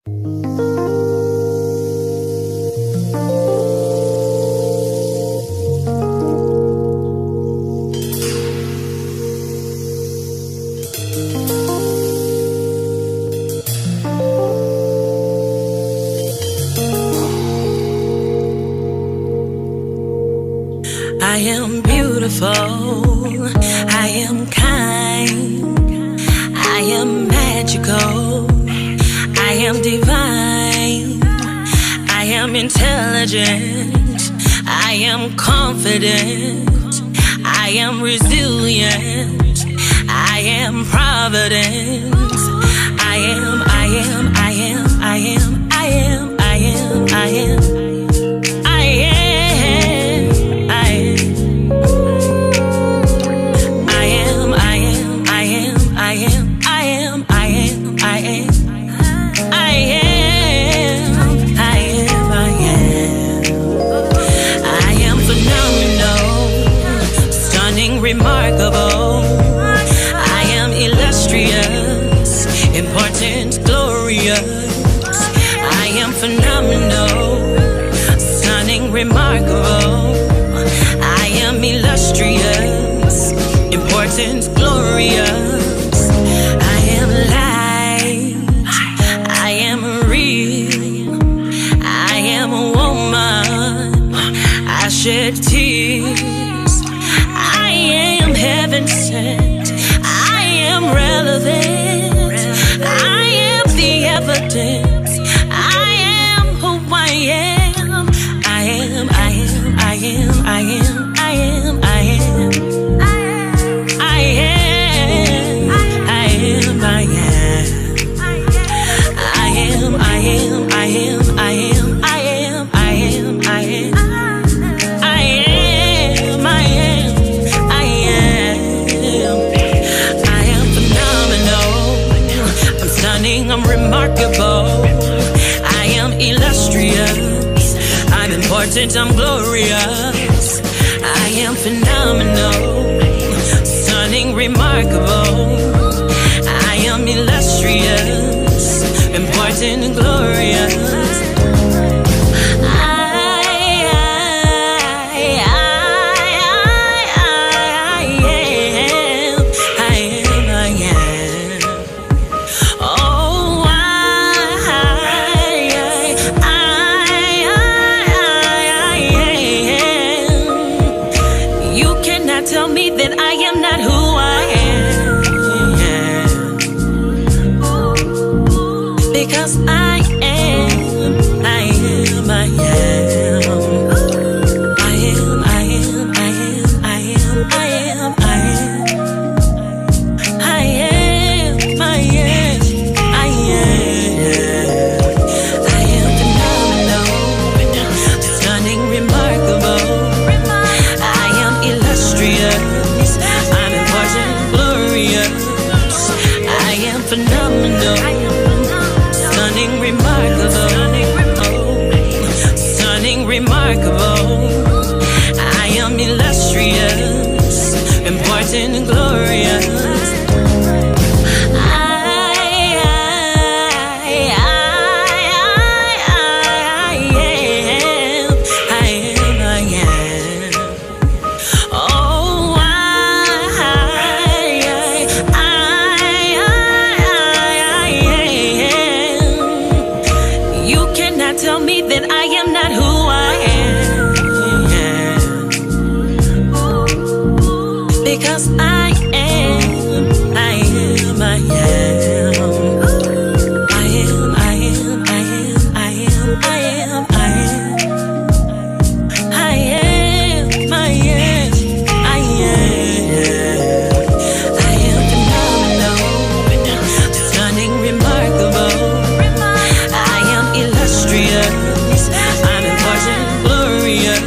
I am beautiful, I am kind, I am magical, I am divine, I am intelligent, I am confident, I am resilient, I am providence, I am, I am, I am, I am, I am, I am, I am. Remarkable, I am illustrious, important, glorious. I am phenomenal, stunning, remarkable. I am illustrious, important, glorious. I am light, I am real, I am a woman, I shed tears. Heaven sent, I am relevant, I am the evidence, I am who I am, I am, I am, I am, I am, I am, I am, I am, I am, I am, I am, I am, I am, I am, I am, I am, I am, I am. I'm remarkable, I am illustrious, I'm important, I'm glorious, I am phenomenal, stunning, remarkable, I am illustrious, important, glorious. Tell me that I am not who I am, because I am, I am, I am, I am, I am, I am, I am, I am, I am, I am, I am phenomenal, stunning, remarkable. I'm important, glorious. I am phenomenal, stunning, remarkable, stunning, remarkable. I am illustrious, important, glorious. Tell me that I am not who I am, because I am, I am, I am, I am, I am, I am, I am, I am, I am, I am, I am, I am phenomenal, stunning, remarkable. I'm important, glorious.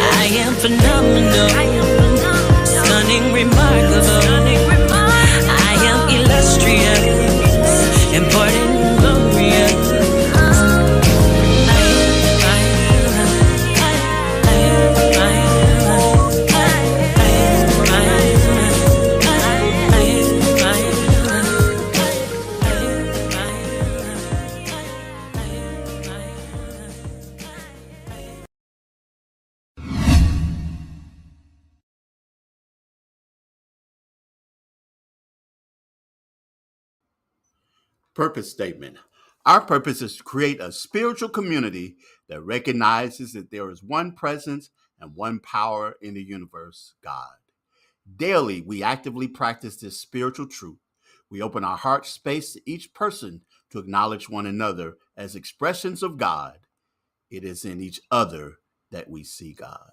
I am phenomenal, stunning, remarkable. I am illustrious, important, glorious. Purpose statement. Our purpose is to create a spiritual community that recognizes that there is one presence and one power in the universe, God. Daily, we actively practice this spiritual truth. We open our heart space to each person to acknowledge one another as expressions of God. It is in each other that we see God.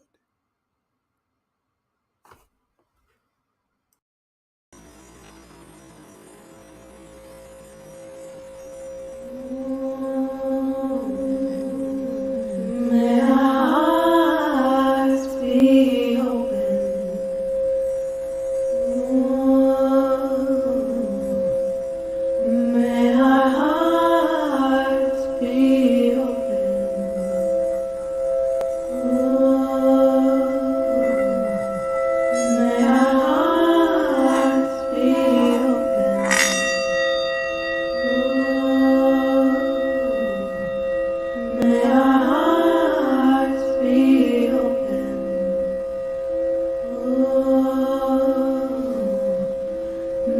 May our hearts be open. May our hearts be open. May our hearts be open. May our hearts be open.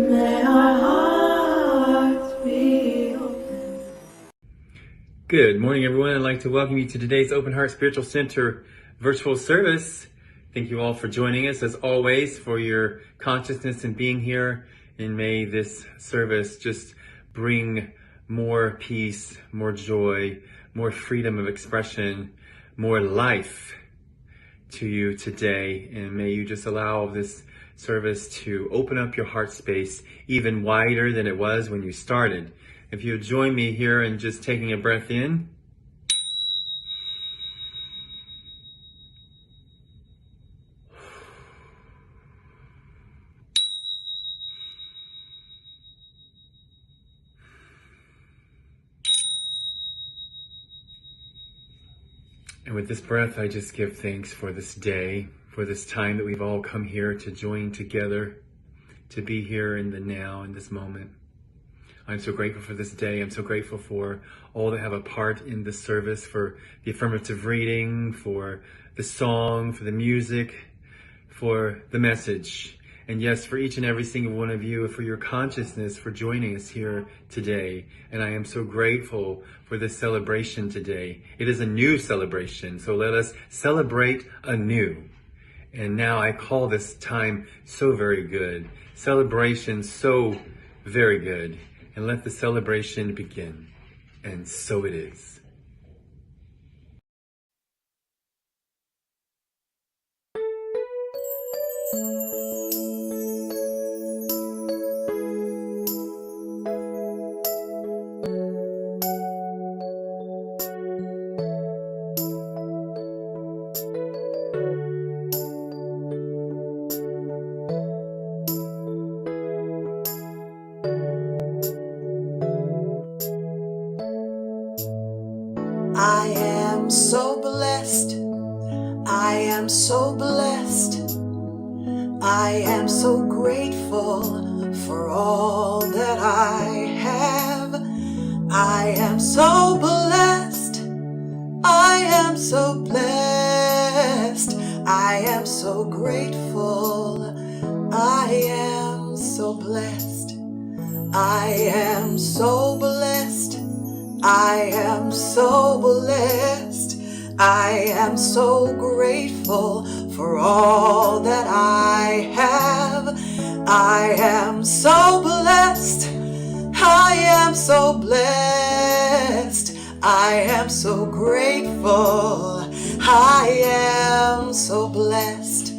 May our hearts be open. Good morning, everyone. I'd like to welcome you to today's Open Heart Spiritual Center virtual service. Thank you all for joining us, as always, for your consciousness and being here. And may this service just bring more peace, more joy, more freedom of expression, more life to you today. And may you just allow this service to open up your heart space even wider than it was when you started. If you'll join me here in just taking a breath in. And with this breath, I just give thanks for this day, for this time that we've all come here to join together, to be here in the now, in this moment. I'm so grateful for this day. I'm so grateful for all that have a part in this service, for the affirmative reading, for the song, for the music, for the message. And yes, for each and every single one of you, for your consciousness, for joining us here today. And I am so grateful for this celebration today. It is a new celebration, so let us celebrate anew. And now I call this time so very good. Celebration so very good. And let the celebration begin. And so it is. I am so blessed. I am so blessed. I am so grateful for all that I have. I am so blessed. I am so blessed. I am so grateful. I am so blessed. I am so blessed. I am so blessed. I am so grateful for all that I have. I am so blessed. I am so blessed. I am so grateful. I am so blessed.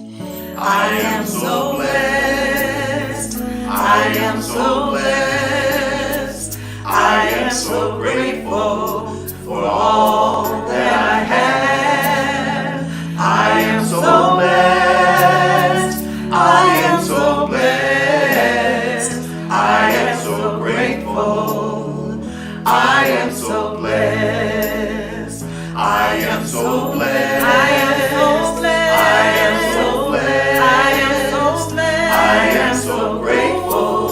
I am so blessed. I am so blessed. I am so grateful for all that I have. I am so blessed. I am so blessed. I am so grateful. I am so blessed. I am so blessed. I am so blessed. I am so blessed. I am so blessed. I am so grateful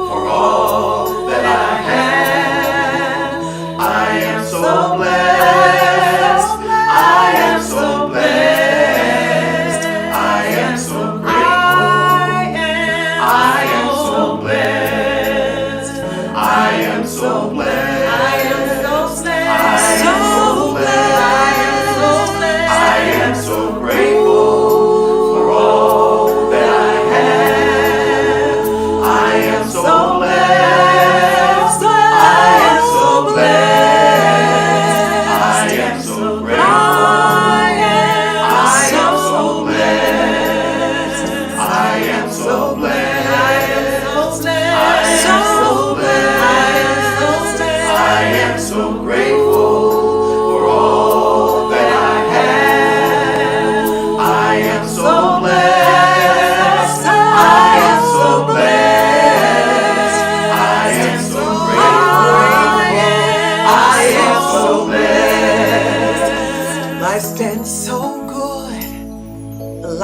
for all that I have. I am so blessed. I am so blessed.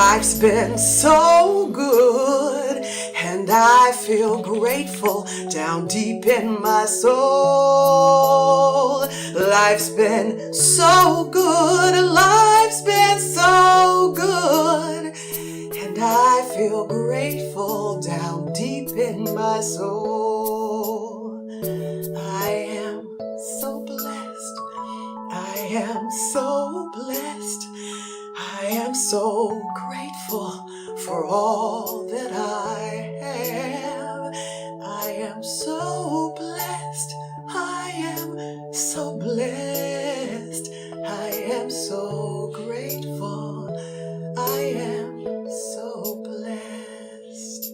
Life's been so good, and I feel grateful down deep in my soul. Life's been so good, life's been so good, and I feel grateful down deep in my soul. I am so blessed. I am so blessed. I am so grateful for all that I have. I am so blessed. I am so blessed. I am so grateful. I am so blessed.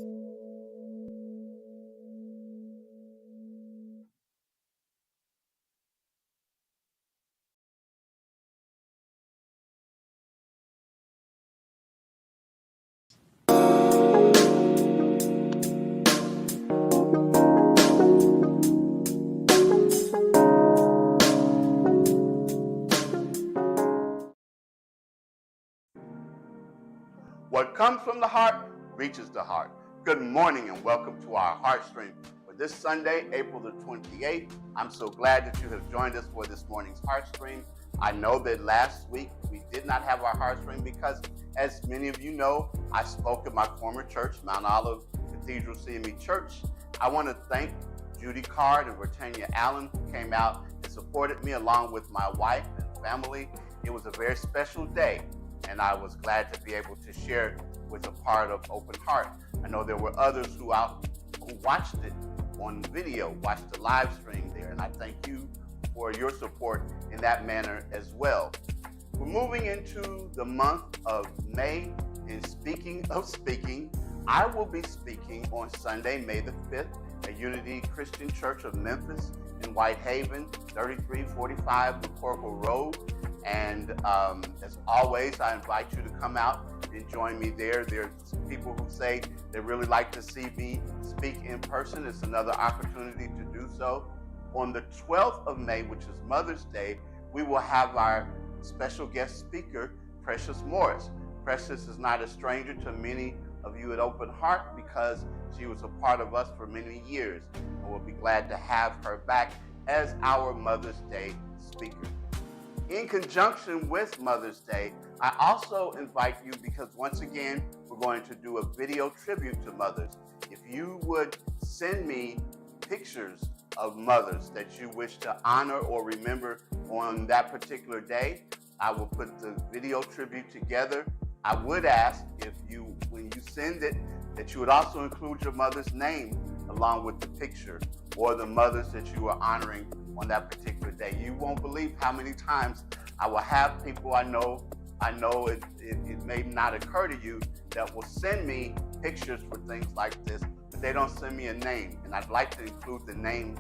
What comes from the heart reaches the heart. Good morning and welcome to our Heartstream for this Sunday, April the 28th. I'm so glad that you have joined us for this morning's Heartstream. I know that last week we did not have our Heartstream because, as many of you know, I spoke at my former church, Mount Olive Cathedral CME Church. I want to thank Judy Card and Britannia Allen, who came out and supported me along with my wife and family. It was a very special day, and I was glad to be able to share with a part of Open Heart. I know there were others who watched it on video, watched the live stream there, and I thank you for your support in that manner as well. We're moving into the month of May, and speaking of speaking, I will be speaking on Sunday, May the 5th, at Unity Christian Church of Memphis in Whitehaven, 3345 McCorkle Road. And as always, I invite you to come out and join me there. There's people who say they really like to see me speak in person. It's another opportunity to do so. On the 12th of May, which is Mother's Day, we will have our special guest speaker, Precious Morris. Precious is not a stranger to many of you at Open Heart because she was a part of us for many years. And we'll be glad to have her back as our Mother's Day speaker. In conjunction with Mother's Day, I also invite you, because once again, we're going to do a video tribute to mothers. If you would send me pictures of mothers that you wish to honor or remember on that particular day, I will put the video tribute together. I would ask if you, when you send it, that you would also include your mother's name along with the picture or the mothers that you are honoring on that particular day. You won't believe how many times I will have people I know it may not occur to you that will send me pictures for things like this, but they don't send me a name, and I'd like to include the name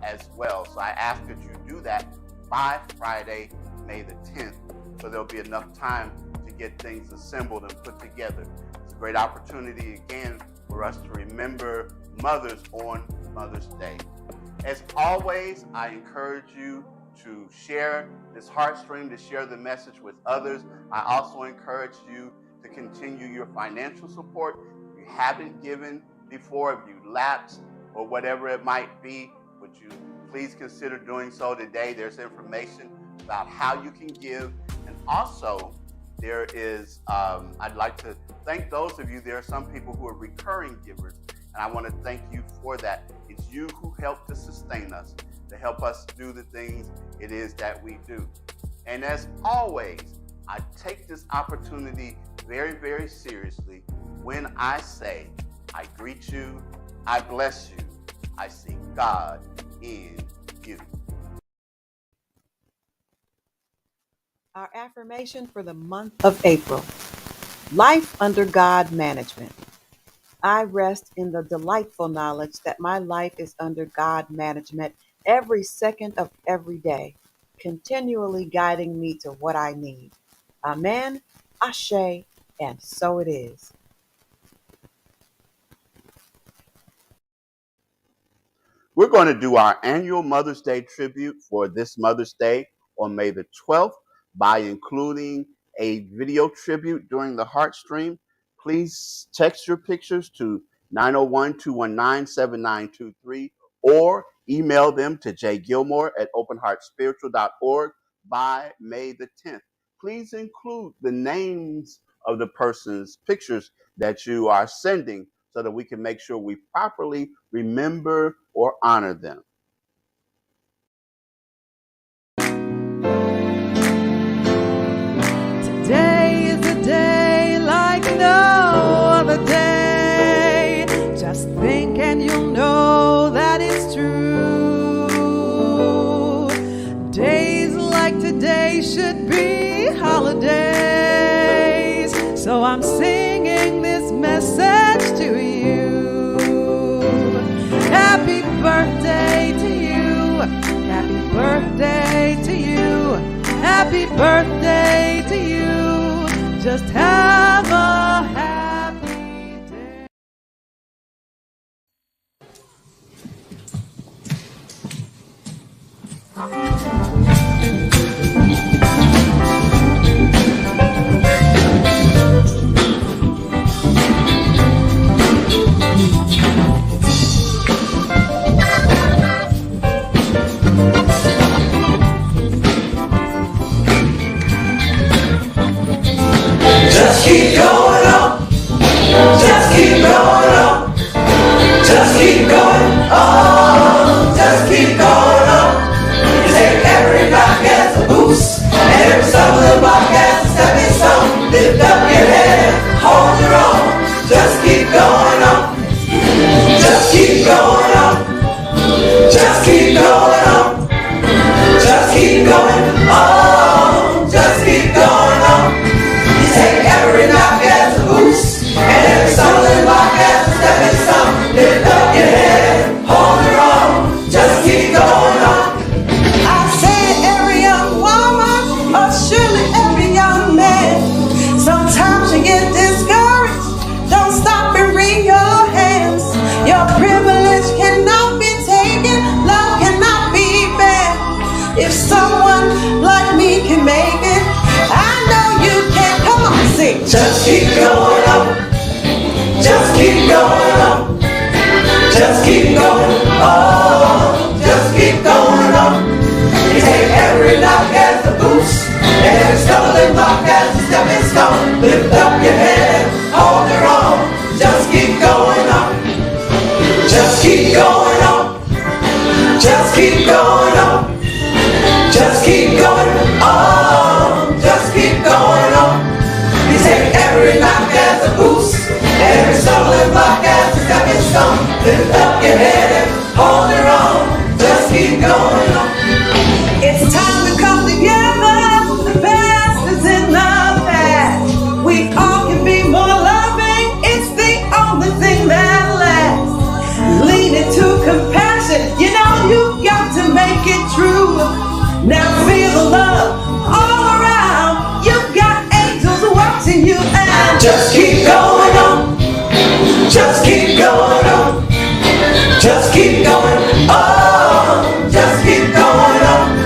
as well. So I ask that you do that by Friday, May the 10th, so there'll be enough time to get things assembled and put together. It's a great opportunity again for us to remember mothers on Mother's Day. As always, I encourage you to share this Heartstream, to share the message with others. I also encourage you to continue your financial support. If you haven't given before, if you lapsed or whatever it might be, would you please consider doing so today? There's information about how you can give. And also, there is, I'd like to thank those of you. There are some people who are recurring givers, and I want to thank you for that. It's you who help to sustain us, to help us do the things it is that we do. And as always, I take this opportunity very, very seriously when I say, I greet you, I bless you, I see God in you. Our affirmation for the month of April: life under God management. I rest in the delightful knowledge that my life is under God management every second of every day, continually guiding me to what I need. Amen, Ashe, and so it is. We're going to do our annual Mother's Day tribute for this Mother's Day on May the 12th by including a video tribute during the Heartstream, please text your pictures to 901-219-7923 or email them to jgilmore@openheartspiritual.org by May the 10th. Please include the names of the person's pictures that you are sending so that we can make sure we properly remember or honor them. Today is a day like no other day. Just think and you'll know that it's true. Days like today should be holidays. So I'm singing this message to you. Happy birthday to you. Happy birthday to you. Happy birthday to you. Just have a happy day. Just keep going on. Just keep going on. Just keep going on. Just keep going on. You take every knock as a boost, and every stumbling block as a stepping stone. Lift up your head, hold your own. Just keep going on. Just keep going on. Just keep going on. Just keep going on. Just keep going on. Take every knock as a boost, and every stumbling block as a stepping stone. Lift up your head, hold your own, just keep going on. I said every young woman, or surely every young man. Sometimes you get discouraged, don't stop and wring your hands. Your privilege cannot be taken, love cannot be banned. If someone like me can make it, I know you can. Come on, sing. Just keep going on. Just keep going on. Just keep going on. Just keep going on. You take every knock as a boost, and every stumbling block as a stepping stone. Lift up your head, hold your own. Just keep going on. Just keep going on. Just keep going on. Just keep going on. Just keep going on. You take every knock as a boost, every stumbling block as a stepping stone. Lift up your head and hold your own. Just keep going on. It's time to come together. The past is in the past. We all can be more loving. It's the only thing that lasts. Lean into compassion. You know you've got to make it true. Now feel the love all around. You've got angels watching you and Just keep going on. Just keep going on. Just keep going on. Just keep going on.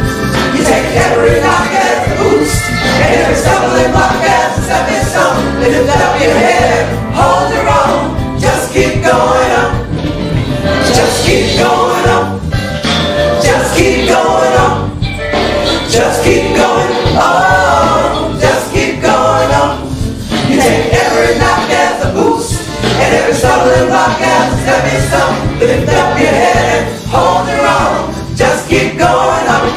You take every knock as a boost, and every stumbling block as a stepping stone. Lift up your head, hold your own. Just keep going on. Just keep going on. Just keep going on. Just keep going on. Just keep going on. You take every knock as a boost, and every stumbling block as a stepping stone. Lift up your head and hold your own. Just keep going on.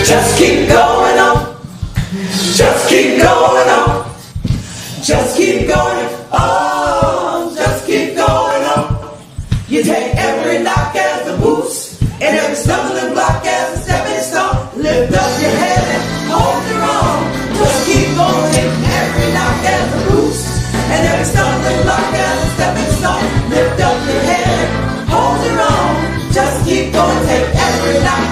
Just keep going on. Just keep going on. Just keep going on. Just keep going on. You take every knock as a boost, and every stumbling block as a stepping stone. Lift up your head and hold your own. Just keep going. Take every knock as a boost, and every stumbling block as a stepping stone. Lift up your head, hold your own. Just keep going. Take every knock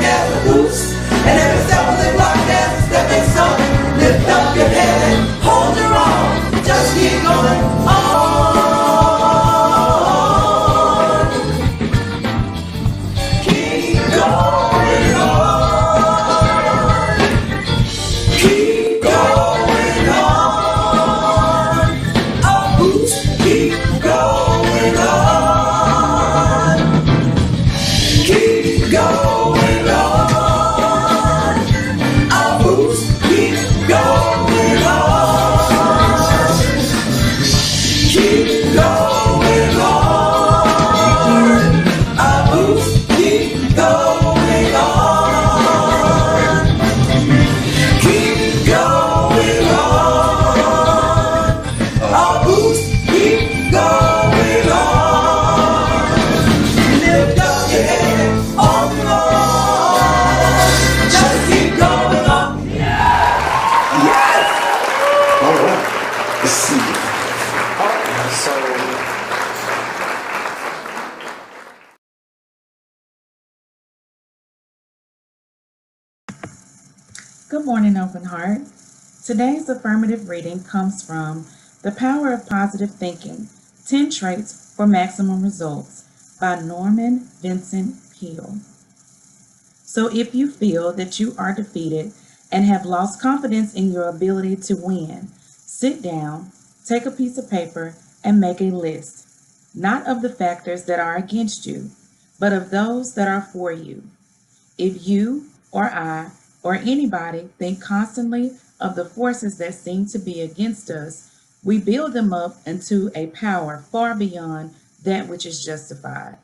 Good morning, Open Heart. Today's affirmative reading comes from The Power of Positive Thinking 10 Traits for Maximum Results by Norman Vincent Peale. So, if you feel that you are defeated and have lost confidence in your ability to win, sit down, take a piece of paper, and make a list, not of the factors that are against you, but of those that are for you. If you or I or anybody think constantly of the forces that seem to be against us, we build them up into a power far beyond that which is justified.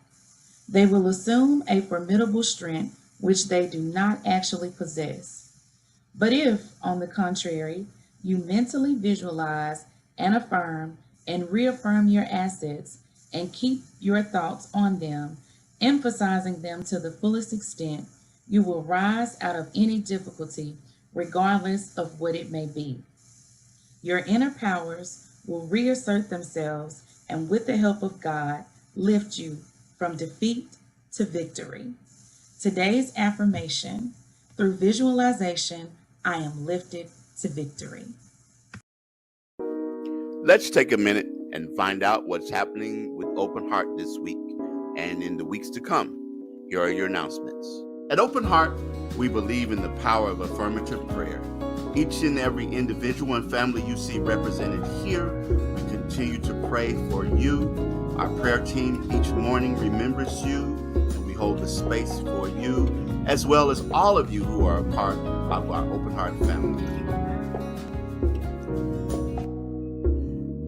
They will assume a formidable strength which they do not actually possess. But if, on the contrary, you mentally visualize and affirm and reaffirm your assets and keep your thoughts on them, emphasizing them to the fullest extent, you will rise out of any difficulty, regardless of what it may be. Your inner powers will reassert themselves and, with the help of God, lift you from defeat to victory. Today's affirmation: through visualization, I am lifted to victory. Let's take a minute and find out what's happening with Open Heart this week and in the weeks to come. Here are your announcements. At Open Heart, we believe in the power of affirmative prayer. Each and every individual and family you see represented here, we continue to pray for you. Our prayer team each morning remembers you, and we hold the space for you, as well as all of you who are a part of our Open Heart family.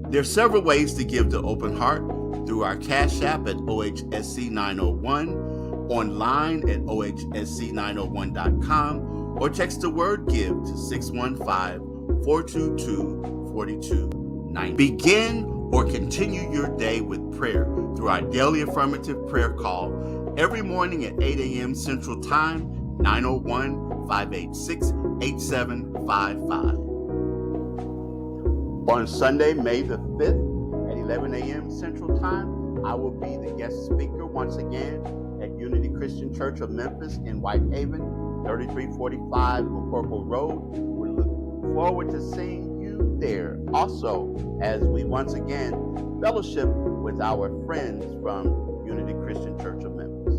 There are several ways to give to Open Heart: through our Cash App at OHSC901, online at OHSC901.com, or text the word GIVE to 615-422-4290. Begin or continue your day with prayer through our daily affirmative prayer call every morning at 8 a.m. Central Time, 901-586-8755. On Sunday, May the 5th at 11 a.m. Central Time, I will be the guest speaker once again at Unity Christian Church of Memphis in Whitehaven, 3345 McCorkle Road. We look forward to seeing you there. Also, as we once again fellowship with our friends from Unity Christian Church of Memphis.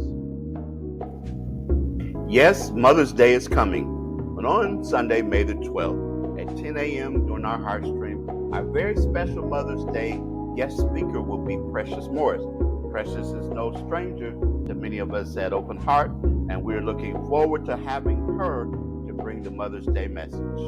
Yes, Mother's Day is coming, but on Sunday, May the 12th at 10 a.m. during our Heartstream, our very special Mother's Day guest speaker will be Precious Morris. Precious is no stranger to many of us at Open Heart, and we're looking forward to having her to bring the Mother's Day message.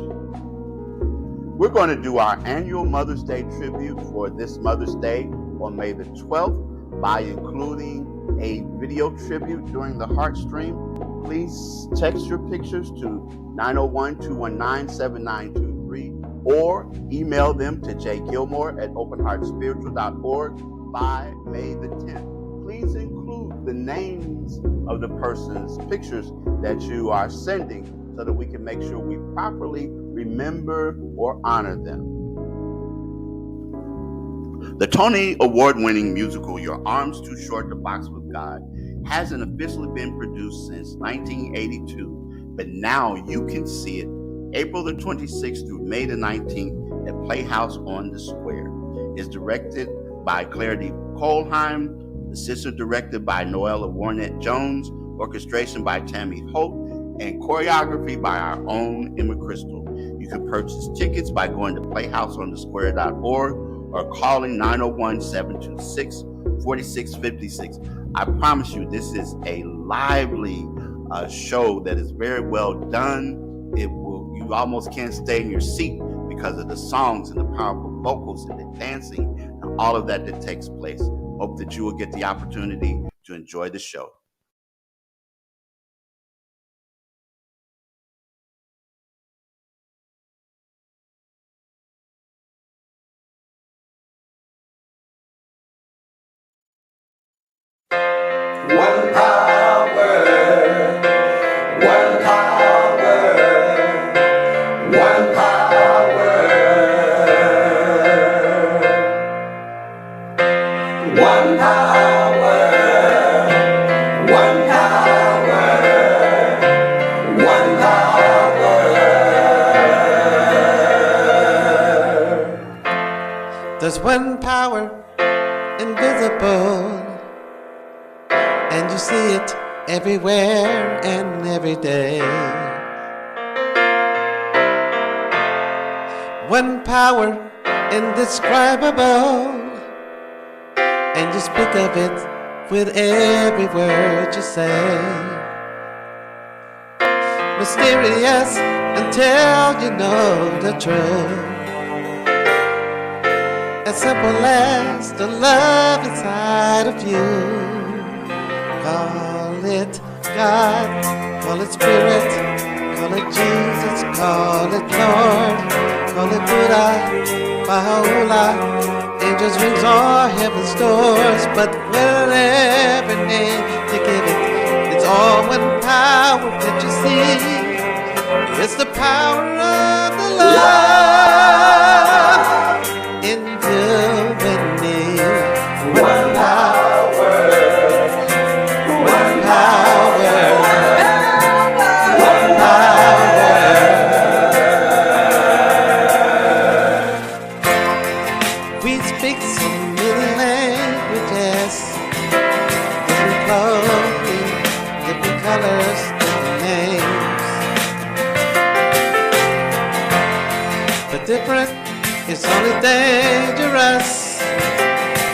We're going to do our annual Mother's Day tribute for this Mother's Day on May the 12th by including a video tribute during the Heartstream. Please text your pictures to 901-219-7923 or email them to jgilmore@openheartspiritual.org by May the 10th. Please include the names of the person's pictures that you are sending so that we can make sure we properly remember or honor them. The Tony Award-winning musical Your Arms Too Short to Box with God hasn't officially been produced since 1982, but now you can see it April the 26th through May the 19th at Playhouse on the Square. It's directed by Claire D. Kohlheim, assistant directed by Noella Warnett-Jones, orchestration by Tammy Holt, and choreography by our own Emma Crystal. You can purchase tickets by going to playhouseonthesquare.org or calling 901-726-4656. I promise you, this is a lively show that is very well done. You almost can't stay in your seat because of the songs and the powerful vocals and the dancing and all of that takes place. Hope that you will get the opportunity to enjoy the show. One power, one power, one power, one power, one power, one power. There's one power invisible, and you see it everywhere and every day. One power indescribable, and you speak of it with every word you say. Mysterious until you know the truth. As simple as the love inside of you. Call it God, call it Spirit, call it Jesus, call it Lord, call it Buddha, Baha'u'llah, angels, wings, or heaven's doors. But whatever name you give it, it's all one power that you see. It's the power of the love in you and me. One power, one power, one power. We speak so many languages, different clothing, different colors, different names. But different is only dangerous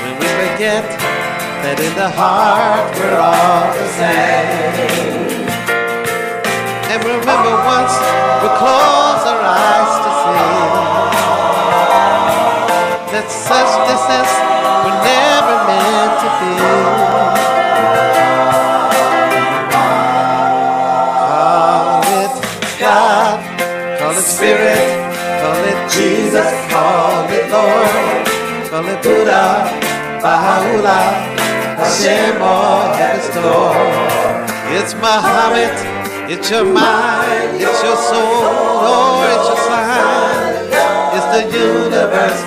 when we forget that in the heart we're all the same. And remember, once we close our eyes to see that such distance were never meant to be. Call it God, call it Spirit, call it Jesus, call it Lord, call it Buddha, Baha'u'llah, Hashem, or Heaven's door. It's Muhammad, it's your mind, it's your soul, or it's your sign. It's the universe,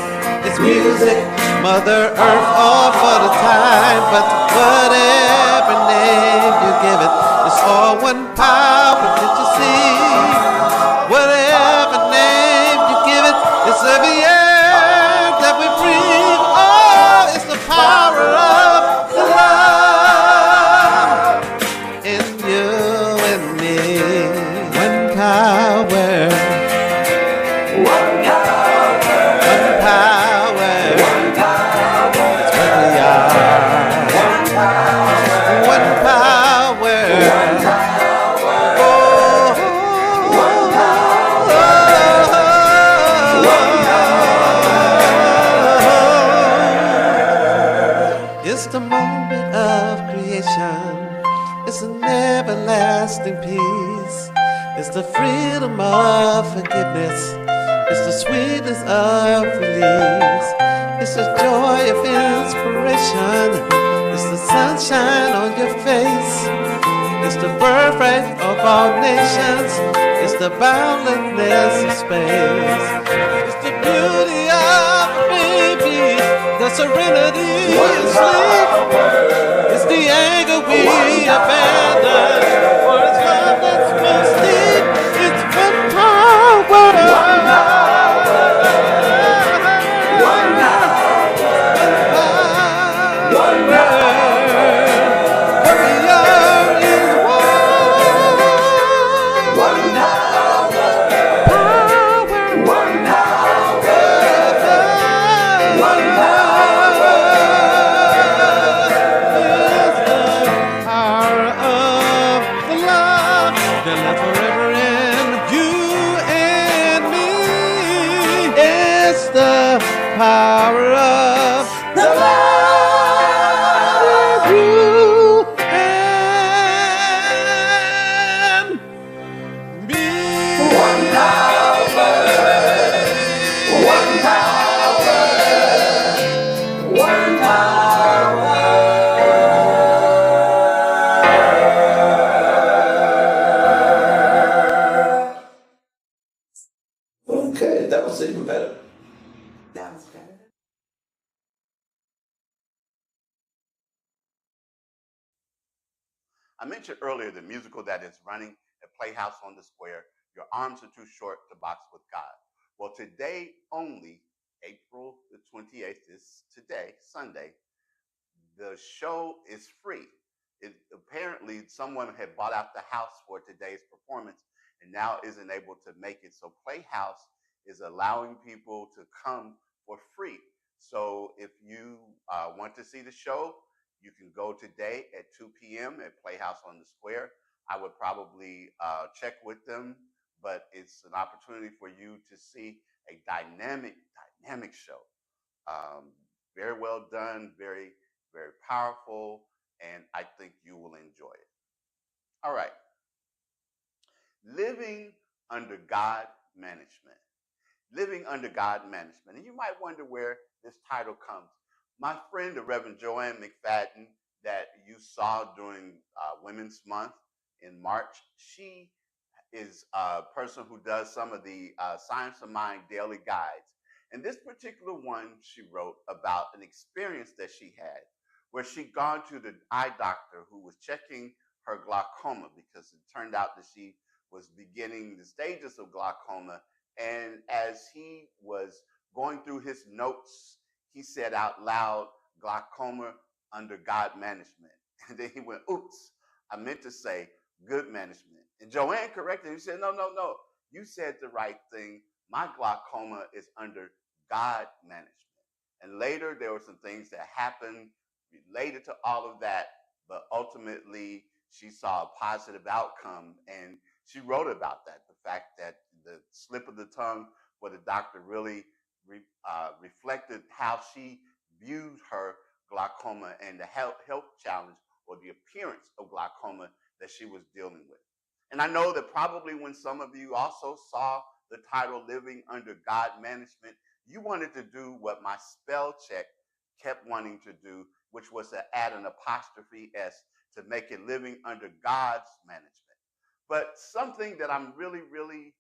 it's music, Mother Earth, all for the time. But whatever name you give it, it's all one power that you see. Whatever name you give it, it's every air that we breathe. Oh, it's the power of the love in you and me. One power, one power, one power, one power. It's what we are. One power, one power, one power. Oh, one power, one power. It's the moment of creation. It's an everlasting peace. It's the freedom of forgiveness. It's the sweetness of release. It's the joy of inspiration. It's the sunshine on your face. It's the birthright of all nations. It's the boundlessness of space. It's the beauty of a baby, the serenity of sleep. It's the anger we abandon, for it's love that's most deep. It's one power, one power, one power, one power. What we are is one power, one power, one power. It's the power of the love that lives forever in you and me. It's the power of the love you and me. One power, one power, one power. Okay, that was even better. That was better. I mentioned earlier the musical that is running at Playhouse on the Square, Your Arms Are Too Short to Box with God. Well, today only, April the 28th is today, Sunday. The show is free. Apparently, someone had bought out the house for today's performance and now isn't able to make it. So Playhouse is allowing people to come for free. So if you want to see the show, you can go today at 2 p.m. at Playhouse on the Square. I would probably check with them, but it's an opportunity for you to see a dynamic show. Um, very well done, very, very powerful, and I think you will enjoy it. All right. Living under God management. Living under God management. And you might wonder where this title comes. My friend, the Reverend Joanne McFadden, that you saw during Women's Month in March, she is a person who does some of the Science of Mind daily guides. And this particular one, she wrote about an experience that she had where she'd gone to the eye doctor who was checking her glaucoma because it turned out that she was beginning the stages of glaucoma. And as he was going through his notes, he said out loud, glaucoma under God management. And then he went, oops, I meant to say good management. And Joanne corrected him. She said, no, you said the right thing. My glaucoma is under God management. And later there were some things that happened related to all of that, but ultimately she saw a positive outcome. And she wrote about that, the fact that the slip of the tongue for the doctor really reflected how she viewed her glaucoma and the health challenge or the appearance of glaucoma that she was dealing with. And I know that probably when some of you also saw the title Living Under God Management, you wanted to do what my spell check kept wanting to do, which was to add an apostrophe S to make it Living Under God's Management. But something that I'm really, really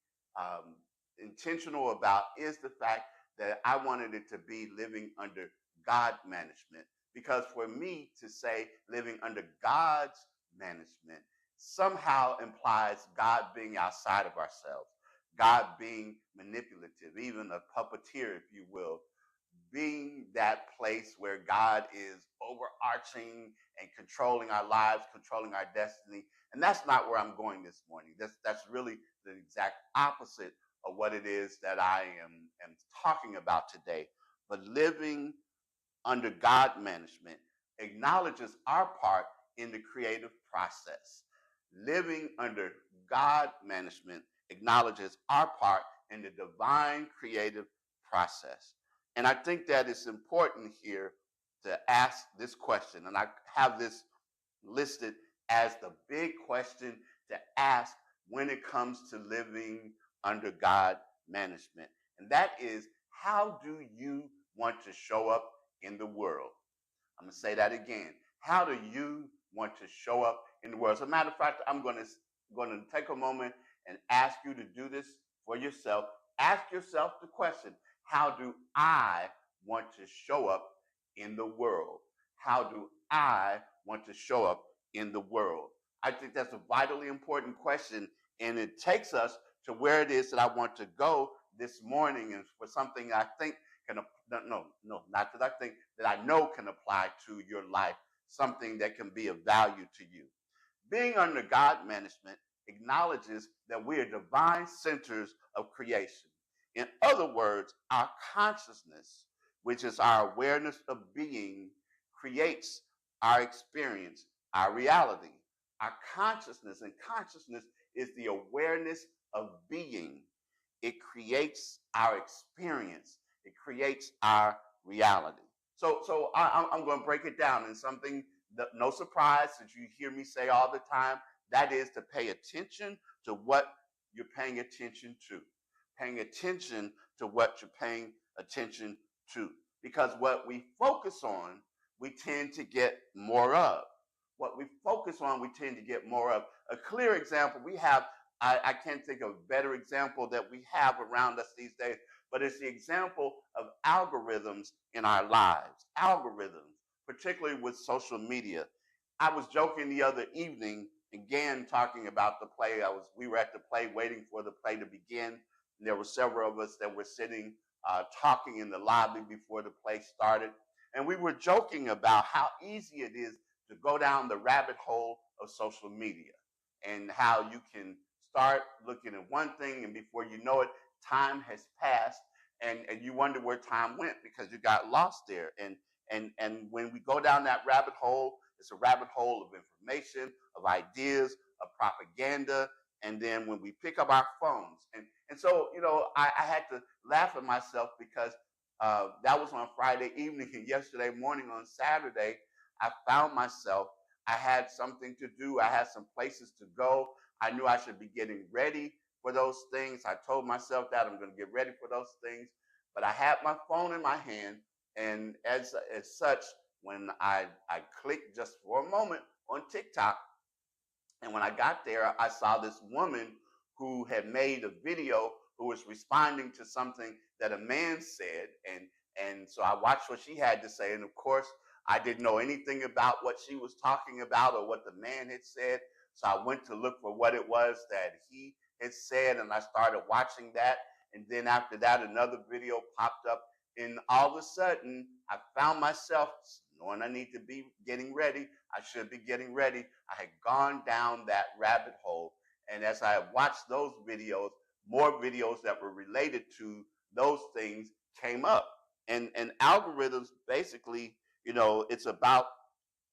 intentional about is the fact that I wanted it to be Living Under God Management. Because for me to say living under God's management somehow implies God being outside of ourselves, God being manipulative, even a puppeteer, if you will, being that place where God is overarching and controlling our lives, controlling our destiny. And that's not where I'm going this morning. That's really the exact opposite of what it is that I am talking about today. But living under God management acknowledges our part in the creative process. Living under God management acknowledges our part in the divine creative process. And I think that it's important here to ask this question, and I have this listed as the big question to ask when it comes to living under God management. And that is, how do you want to show up in the world? I'm going to say that again. How do you want to show up in the world? As a matter of fact, I'm going to take a moment and ask you to do this for yourself. Ask yourself the question, how do I want to show up in the world? How do I want to show up in the world? I think that's a vitally important question, and it takes us to where it is that I want to go this morning, and for something I think can, not that I think, that I know can apply to your life, something that can be of value to you. Being under God management acknowledges that we are divine centers of creation. In other words, our consciousness, which is our awareness of being, creates our experience, our reality. Our consciousness, and consciousness is the awareness of being. It creates our experience. It creates our reality. So I'm going to break it down in something that, no surprise, that you hear me say all the time, that is to pay attention to what you're paying attention to. Paying attention to what you're paying attention to. Because what we focus on, we tend to get more of. What we focus on, we tend to get more of. A clear example we have, I can't think of a better example that we have around us these days, but it's the example of algorithms in our lives. Algorithms, particularly with social media. I was joking the other evening, again, talking about the play. We were at the play waiting for the play to begin. And there were several of us that were sitting talking in the lobby before the play started. And we were joking about how easy it is to go down the rabbit hole of social media and how you can start looking at one thing and before you know it, time has passed and you wonder where time went because you got lost there. And when we go down that rabbit hole, it's a rabbit hole of information, of ideas, of propaganda. And then when we pick up our phones, and so, I had to laugh at myself because that was on Friday evening, and yesterday morning on Saturday, I found myself, I had something to do. I had some places to go. I knew I should be getting ready for those things. I told myself that I'm going to get ready for those things. But I had my phone in my hand, and as such, when I clicked just for a moment on TikTok, and when I got there, I saw this woman who had made a video who was responding to something that a man said. And so I watched what she had to say. And of course, I didn't know anything about what she was talking about or what the man had said. So I went to look for what it was that he had said, and I started watching that. And then after that, another video popped up. And all of a sudden, I found myself knowing I need to be getting ready. I should be getting ready. I had gone down that rabbit hole. And as I watched those videos, more videos that were related to those things came up. And algorithms basically, it's about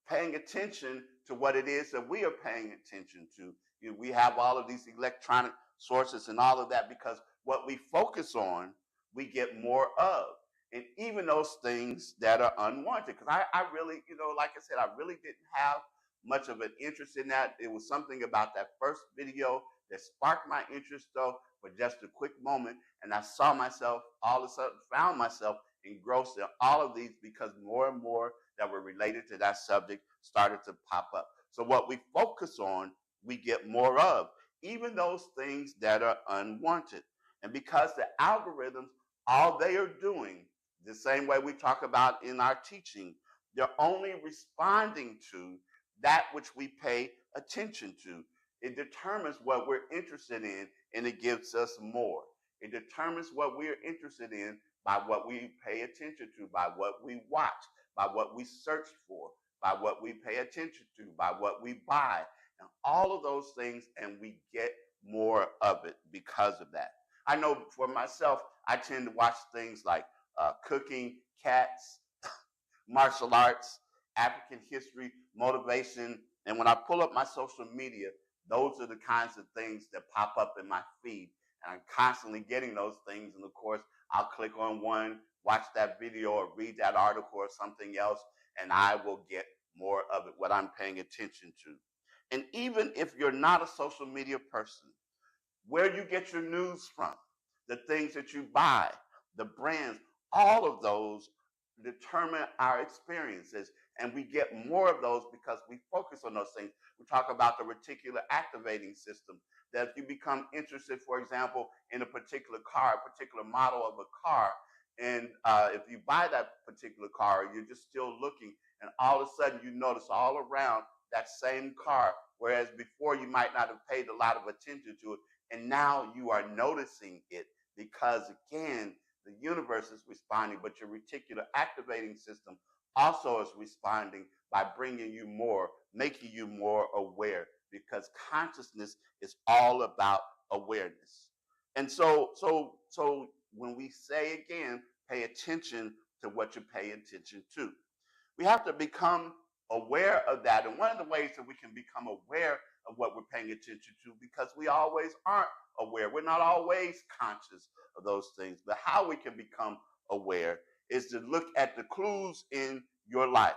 paying attention to what it is that we are paying attention to. We have all of these electronic sources and all of that because what we focus on, we get more of. And even those things that are unwanted. Because I really, like I said, I really didn't have much of an interest in that. It was something about that first video that sparked my interest, though, for just a quick moment. And I saw myself, all of a sudden, found myself engrossed in all of these because more and more that were related to that subject started to pop up. So what we focus on, we get more of, even those things that are unwanted. And because the algorithms, all they are doing, the same way we talk about in our teaching, they're only responding to that which we pay attention to. It determines what we're interested in, and it gives us more. It determines what we're interested in by what we pay attention to, by what we watch, by what we search for, by what we pay attention to, by what we buy, and all of those things, and we get more of it because of that. I know for myself, I tend to watch things like cooking, cats, martial arts, African history, motivation. And when I pull up my social media, those are the kinds of things that pop up in my feed. And I'm constantly getting those things. And of course, I'll click on one, watch that video or read that article or something else, and I will get more of it, what I'm paying attention to. And even if you're not a social media person, where you get your news from, the things that you buy, the brands, all of those determine our experiences. And we get more of those because we focus on those things. We talk about the reticular activating system, that if you become interested, for example, in a particular car, a particular model of a car, and if you buy that particular car, you're just still looking, and all of a sudden you notice all around that same car, whereas before you might not have paid a lot of attention to it, and now you are noticing it because, again, the universe is responding, but your reticular activating system also is responding by bringing you more, making you more aware, because consciousness is all about awareness. And so when we say again, pay attention to what you pay attention to, we have to become aware of that. And one of the ways that we can become aware of what we're paying attention to, because we always aren't aware, we're not always conscious of those things, but how we can become aware is to look at the clues in your life,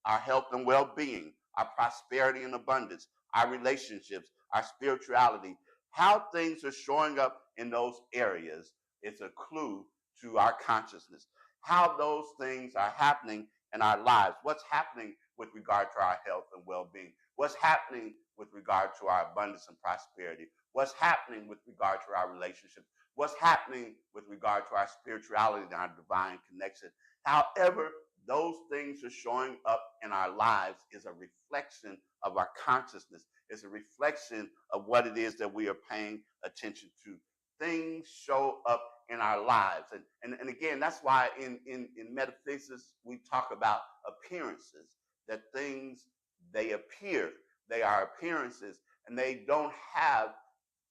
our health and well-being, our prosperity and abundance, our relationships, our spirituality, how things are showing up in those areas is a clue to our consciousness. How those things are happening in our lives, what's happening with regard to our health and well-being, what's happening with regard to our abundance and prosperity, what's happening with regard to our relationships, what's happening with regard to our spirituality and our divine connection. However, those things are showing up in our lives is a reflection of our consciousness. It's a reflection of what it is that we are paying attention to. things show up in our lives. And again, that's why in metaphysics, we talk about appearances, that things, they appear, they are appearances, and they don't have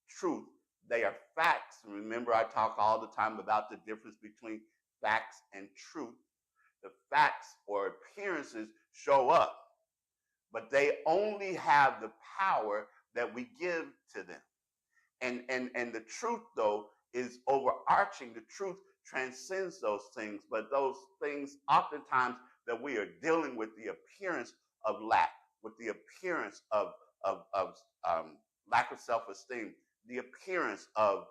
truth. They are facts. Remember, I talk all the time about the difference between facts and truth. The facts or appearances show up, but they only have the power that we give to them. And the truth, though, is overarching. The truth transcends those things, but those things oftentimes that we are dealing with the appearance of lack, with the appearance of lack of self-esteem, the appearance of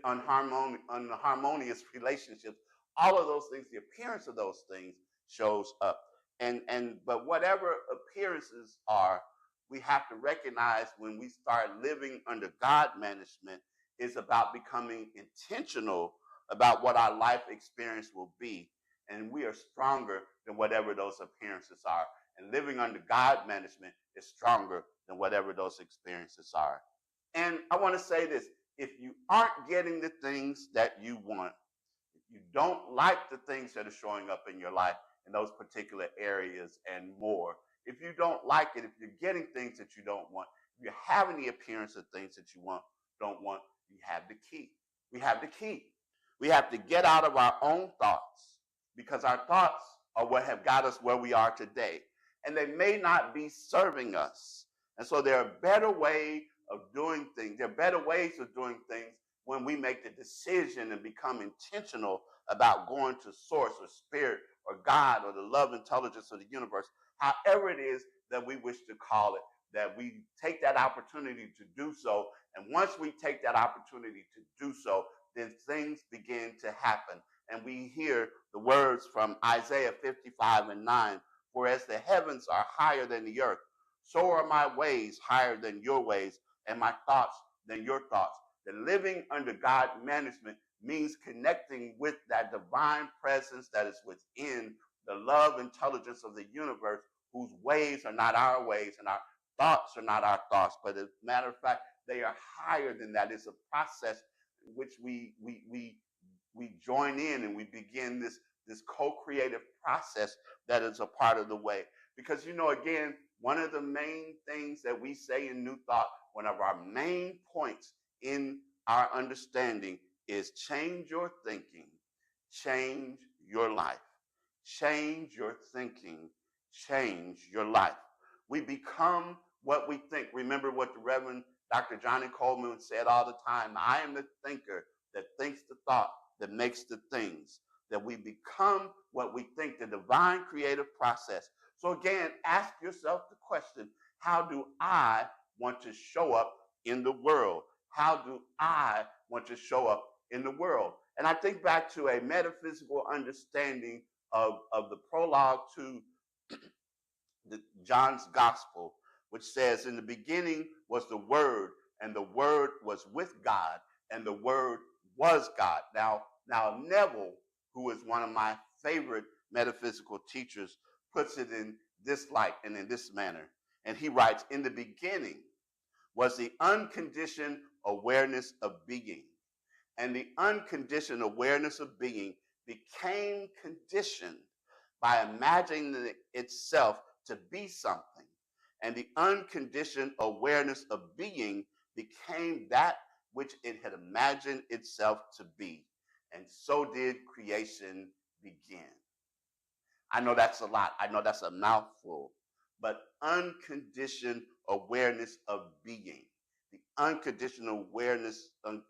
unharmonious relationships, all of those things, the appearance of those things shows up. But whatever appearances are, we have to recognize when we start living under God management is about becoming intentional about what our life experience will be. And we are stronger than whatever those appearances are. And living under God management is stronger than whatever those experiences are. And I want to say this, if you aren't getting the things that you want, if you don't like the things that are showing up in your life in those particular areas and more, if you don't like it, if you're getting things that you don't want, if you're having the appearance of things that you don't want, you have the key. We have the key. We have to get out of our own thoughts, because our thoughts are what have got us where we are today. And they may not be serving us. And so there are better ways of doing things. There are better ways of doing things when we make the decision and become intentional about going to source or spirit or God or the love intelligence of the universe, however it is that we wish to call it, that we take that opportunity to do so. And once we take that opportunity to do so, then things begin to happen. And we hear the words from Isaiah 55:9, for as the heavens are higher than the earth, so are my ways higher than your ways, and my thoughts than your thoughts. That living under God management means connecting with that divine presence that is within the love intelligence of the universe, whose ways are not our ways and our thoughts are not our thoughts. But as a matter of fact, they are higher than that. It's a process in which we join in and we begin this co-creative process that is a part of the way. Because, again, one of the main things that we say in New Thought, one of our main points in our understanding is change your thinking, change your life. Change your thinking, change your life. We become what we think. Remember what the Reverend Dr. Johnny Coleman said all the time, I am the thinker that thinks the thought that makes the things. That we become what we think, the divine creative process. So again, ask yourself the question, how do I want to show up in the world? How do I want to show up in the world? And I think back to a metaphysical understanding of the prologue to John's Gospel, which says, in the beginning was the Word, and the Word was with God, and the Word was God. Now Neville, who is one of my favorite metaphysical teachers, puts it in this light and in this manner. And he writes, in the beginning was the unconditioned awareness of being. And the unconditioned awareness of being became conditioned by imagining itself to be something. And the unconditioned awareness of being became that which it had imagined itself to be. And so did creation begin. I know that's a lot. I know that's a mouthful. But unconditioned awareness of being. The unconditioned awareness of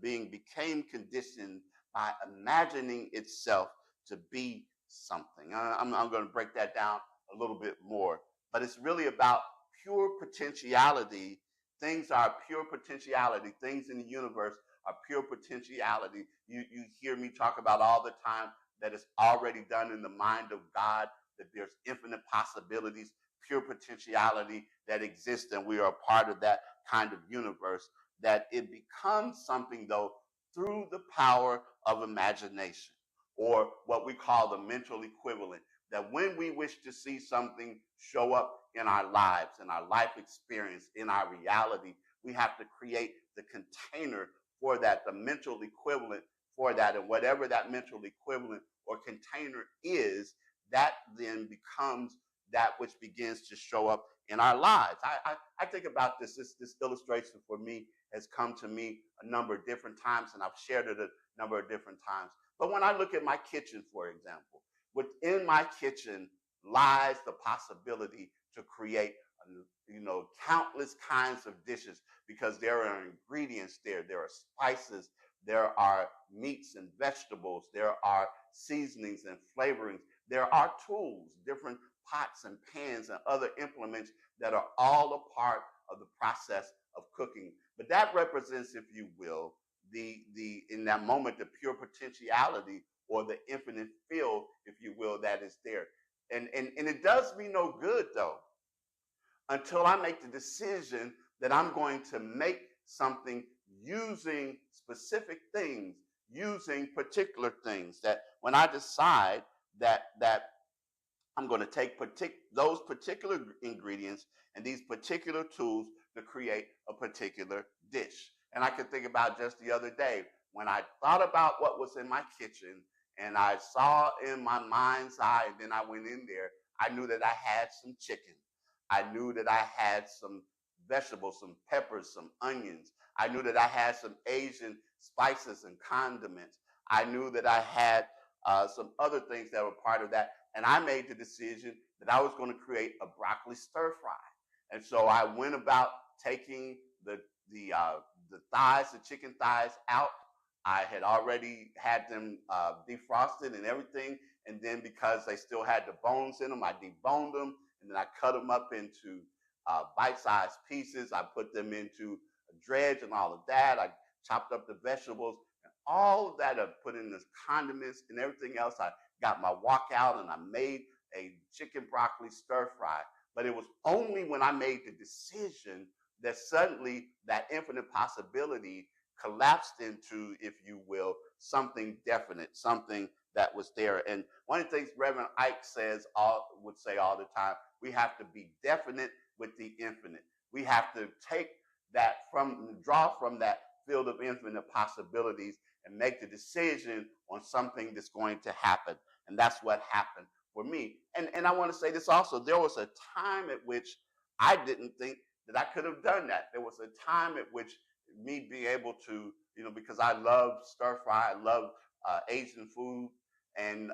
being became conditioned by imagining itself to be something. I'm going to break that down a little bit more. But it's really about pure potentiality. Things are pure potentiality. Things in the universe are pure potentiality. You hear me talk about all the time that it's already done in the mind of God, that there's infinite possibilities, pure potentiality that exists, and we are a part of that kind of universe, that it becomes something, though, through the power of imagination, or what we call the mental equivalent, that when we wish to see something show up in our lives, in our life experience, in our reality, we have to create the container for that, the mental equivalent for that. And whatever that mental equivalent or container is, that then becomes that which begins to show up in our lives. I think about this illustration for me has come to me a number of different times, and I've shared it a number of different times. But when I look at my kitchen, for example, within my kitchen lies the possibility to create, countless kinds of dishes, because there are ingredients there are spices, there are meats and vegetables, there are seasonings and flavorings, there are tools, different pots and pans and other implements that are all a part of the process of cooking. But that represents, if you will, the in that moment, the pure potentiality or the infinite field, if you will, that is there. And it does me no good, though, until I make the decision that I'm going to make something using specific things, using particular things. That when I decide that I'm going to take those particular ingredients and these particular tools to create a particular dish. And I can think about just the other day when I thought about what was in my kitchen and I saw in my mind's eye, and then I went in there, I knew that I had some chicken. I knew that I had some vegetables, some peppers, some onions. I knew that I had some Asian spices and condiments. I knew that I had some other things that were part of that. And I made the decision that I was going to create a broccoli stir fry. And so I went about taking the thighs, the chicken thighs out. I had already had them defrosted and everything. And then because they still had the bones in them, I deboned them. And then I cut them up into bite-sized pieces. I put them into a dredge and all of that. I chopped up the vegetables. And all of that I put in the condiments and everything else. I got my wok out and I made a chicken broccoli stir fry. But it was only when I made the decision that suddenly that infinite possibility collapsed into, if you will, something definite, something that was there. And one of the things Reverend Ike would say all the time, we have to be definite with the infinite. We have to draw from that field of infinite possibilities and make the decision on something that's going to happen. And that's what happened for me. And I want to say this also. There was a time at which I didn't think that I could have done that. There was a time at which me being able to, because I love stir fry, I love Asian food, and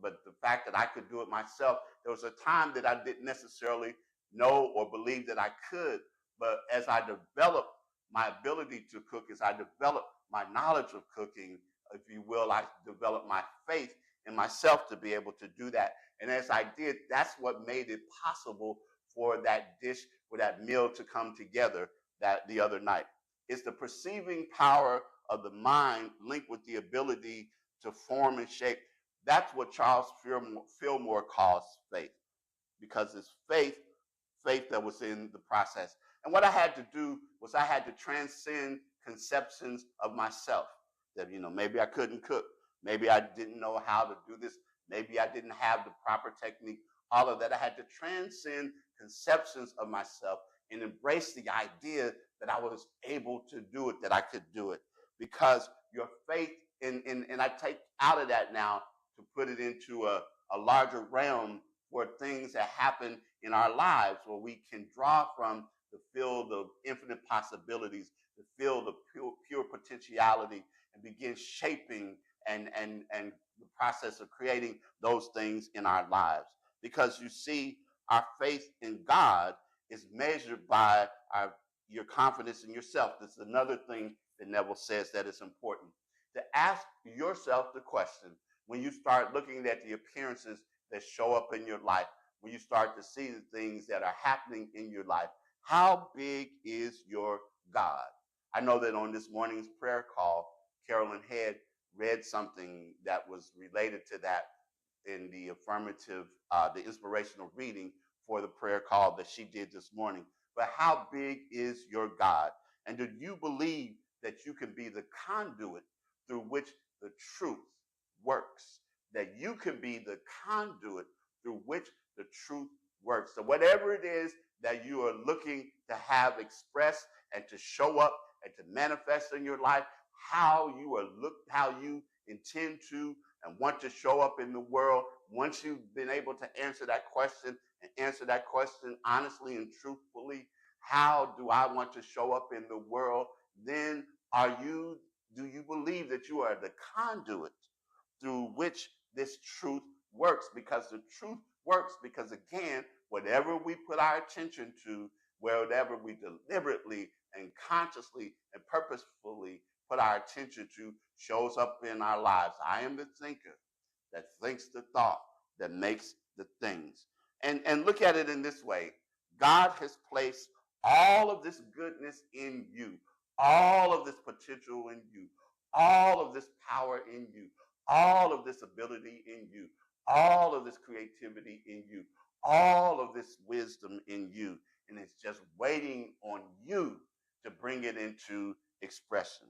but the fact that I could do it myself, there was a time that I didn't necessarily know or believe that I could. But as I developed my ability to cook, as I developed my knowledge of cooking, if you will, I developed my faith in myself to be able to do that. And as I did, that's what made it possible for that dish, for that meal to come together that the other night. It's the perceiving power of the mind linked with the ability to form and shape. That's what Charles Fillmore calls faith, because it's faith that was in the process. And what I had to do was I had to transcend conceptions of myself that, maybe I couldn't cook. Maybe I didn't know how to do this. Maybe I didn't have the proper technique. All of that. I had to transcend conceptions of myself and embrace the idea that I was able to do it, that I could do it. Because your faith, and I take out of that now to put it into a larger realm for things that happen in our lives, where we can draw from the field of infinite possibilities, the field of pure potentiality, and begin shaping and the process of creating those things in our lives. Because you see, our faith in God is measured by your confidence in yourself. This is another thing that Neville says that is important. To ask yourself the question, when you start looking at the appearances that show up in your life, when you start to see the things that are happening in your life, how big is your God? I know that on this morning's prayer call, Carolyn Head read something that was related to that in the affirmative, the inspirational reading for the prayer call that she did this morning. But how big is your God? And do you believe that you can be the conduit through which the truth works? That you can be the conduit through which the truth works. So whatever it is that you are looking to have expressed and to show up and to manifest in your life how you intend to and want to show up in the world. Once you've been able to answer that question and answer that question honestly and truthfully, how do I want to show up in the world? Then do you believe that you are the conduit through which this truth works? Because the truth works because, again, whatever we put our attention to, wherever we deliberately and consciously and purposefully put our attention to, shows up in our lives. I am the thinker that thinks the thought that makes the things. And look at it in this way. God has placed all of this goodness in you, all of this potential in you, all of this power in you, all of this ability in you, all of this creativity in you, all of this wisdom in you. And it's just waiting on you to bring it into expression.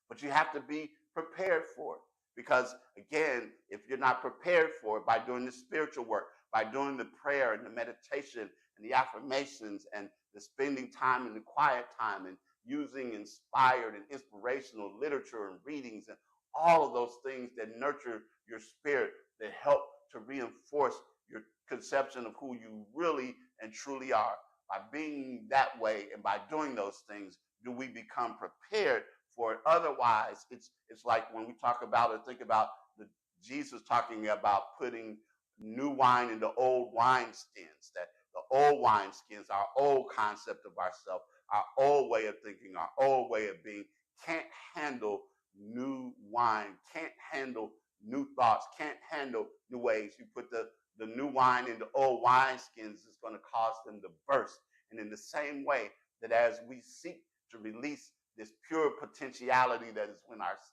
But you have to be prepared for it. Because again, if you're not prepared for it by doing the spiritual work, by doing the prayer and the meditation and the affirmations and the spending time in the quiet time and using inspired and inspirational literature and readings and all of those things that nurture your spirit, that help to reinforce your conception of who you really and truly are. By being that way and by doing those things, do we become prepared for it? Otherwise, it's like when we talk about or think about Jesus talking about putting new wine into old wineskins, that the old wineskins, our old concept of ourselves, our old way of thinking, our old way of being, can't handle new wine, can't handle new thoughts, can't handle new ways. You put the new wine into old wineskins, it's going to cause them to burst. And in the same way that as we seek to release this pure potentiality that is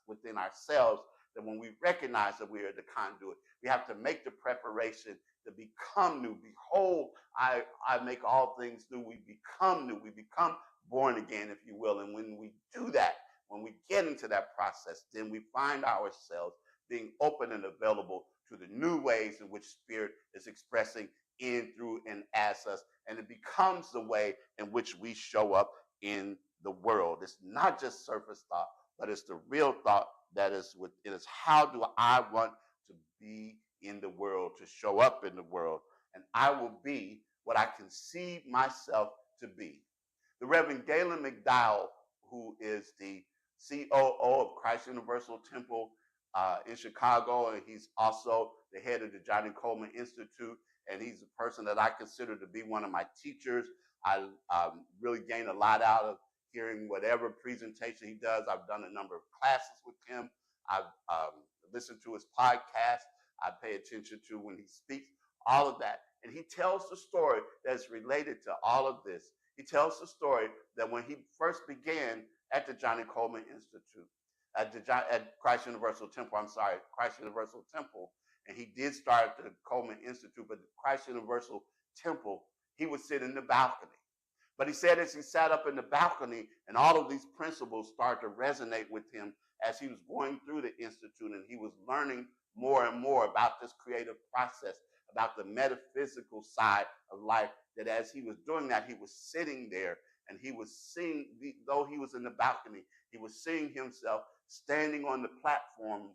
within ourselves, that when we recognize that we are the conduit, we have to make the preparation to become new. Behold, I make all things new. We become new. We become born again, if you will. And when we do that, when we get into that process, then we find ourselves being open and available to the new ways in which Spirit is expressing in, through, and as us. And it becomes the way in which we show up in the world. It's not just surface thought, but it's the real thought that is it is how do I want to be in the world, to show up in the world, and I will be what I conceive myself to be. The Reverend Galen McDowell, who is the COO of Christ Universal Temple in Chicago, and he's also the head of the Johnny Coleman Institute, and he's a person that I consider to be one of my teachers. I really gain a lot out of hearing whatever presentation he does. I've done a number of classes with him. I've listened to his podcast. I pay attention to when he speaks, all of that. And he tells the story that's related to all of this. He tells the story that when he first began at the Johnny Coleman Institute, at Christ Universal Temple, Christ Universal Temple, and he did start at the Coleman Institute, but the Christ Universal Temple, he would sit in the balcony. But he said as he sat up in the balcony and all of these principles started to resonate with him as he was going through the Institute, and he was learning more and more about this creative process, about the metaphysical side of life, that as he was doing that, he was sitting there and he was seeing, though he was in the balcony, he was seeing himself standing on the platform,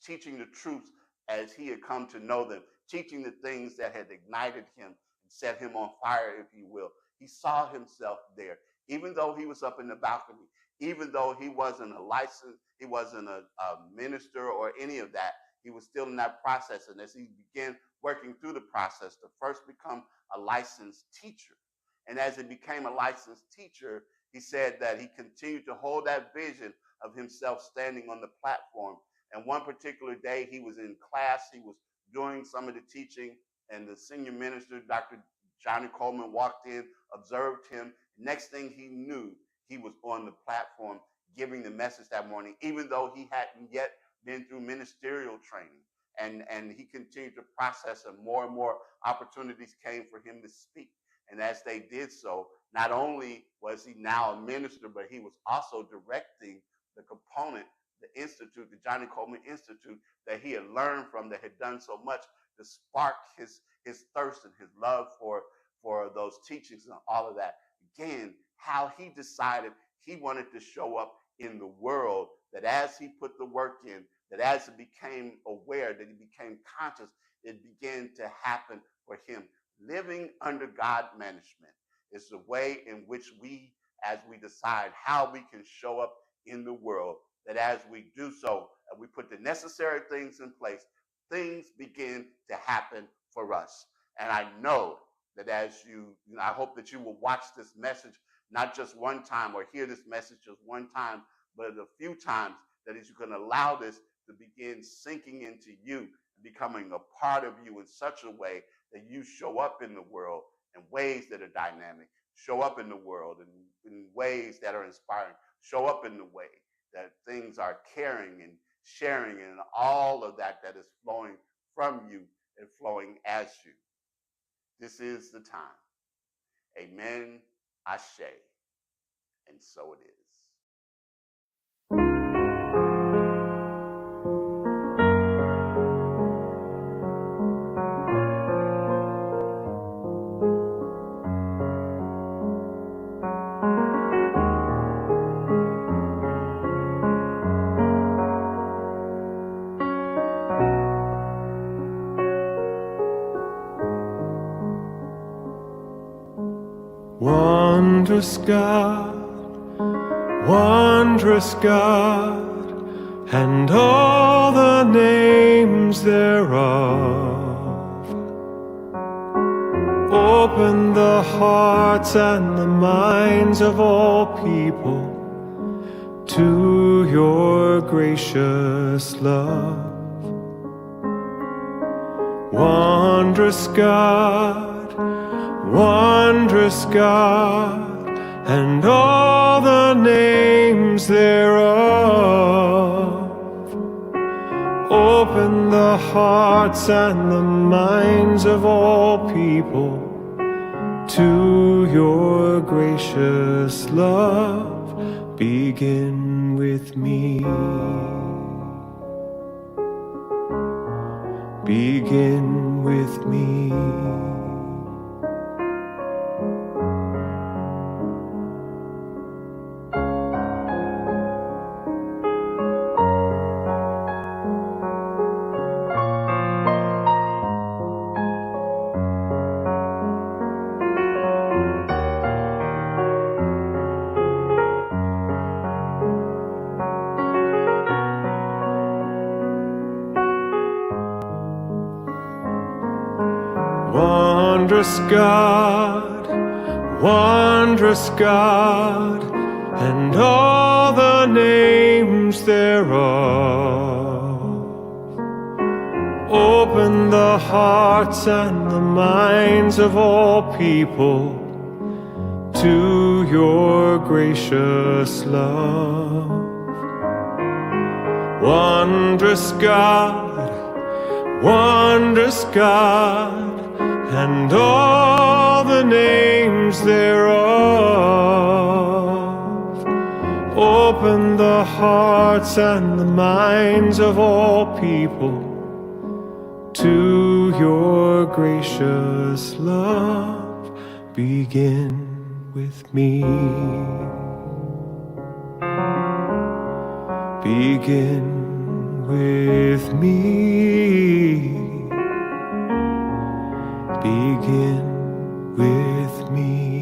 teaching the truths as he had come to know them, teaching the things that had ignited him and set him on fire, if you will. He saw himself there, even though he was up in the balcony, even though he wasn't he wasn't a minister or any of that. He was still in that process. And as he began working through the process to first become a licensed teacher, and as he became a licensed teacher, he said that he continued to hold that vision of himself standing on the platform. And one particular day, he was in class, he was doing some of the teaching, and the senior minister, Dr. Johnny Coleman, walked in, observed him. Next thing he knew, he was on the platform giving the message that morning, even though he hadn't yet been through ministerial training. And he continued to process, and more opportunities came for him to speak. And as they did so, not only was he now a minister, but he was also directing the component, the institute, the Johnny Coleman Institute, that he had learned from, that had done so much to spark his thirst and his love for those teachings and all of that. Again, how he decided he wanted to show up in the world, that as he put the work in, that as he became aware, that he became conscious, it began to happen for him. Living under God management is the way in which we, as we decide how we can show up in the world, that as we do so, and we put the necessary things in place, things begin to happen for us. And I know that as I hope that you will watch this message not just one time or hear this message just one time, but a few times, that is, you can allow this to begin sinking into you, becoming a part of you in such a way that you show up in the world in ways that are dynamic, show up in the world in ways that are inspiring, show up in the way that things are caring and sharing and all of that is flowing from you and flowing as you. This is the time. Amen, Ashe, and so it is. Wondrous God, and all the names thereof. Open the hearts and the minds of all people to your gracious love. Wondrous God, and all the names thereof. Open the hearts and the minds of all people to your gracious love. Begin with me. Begin with me. Wondrous God, and all the names thereof. Open the hearts and the minds of all people to your gracious love. Wondrous God, and all the names thereof. Open the hearts and the minds of all people to your gracious love. Begin with me. Begin with me. Begin with me.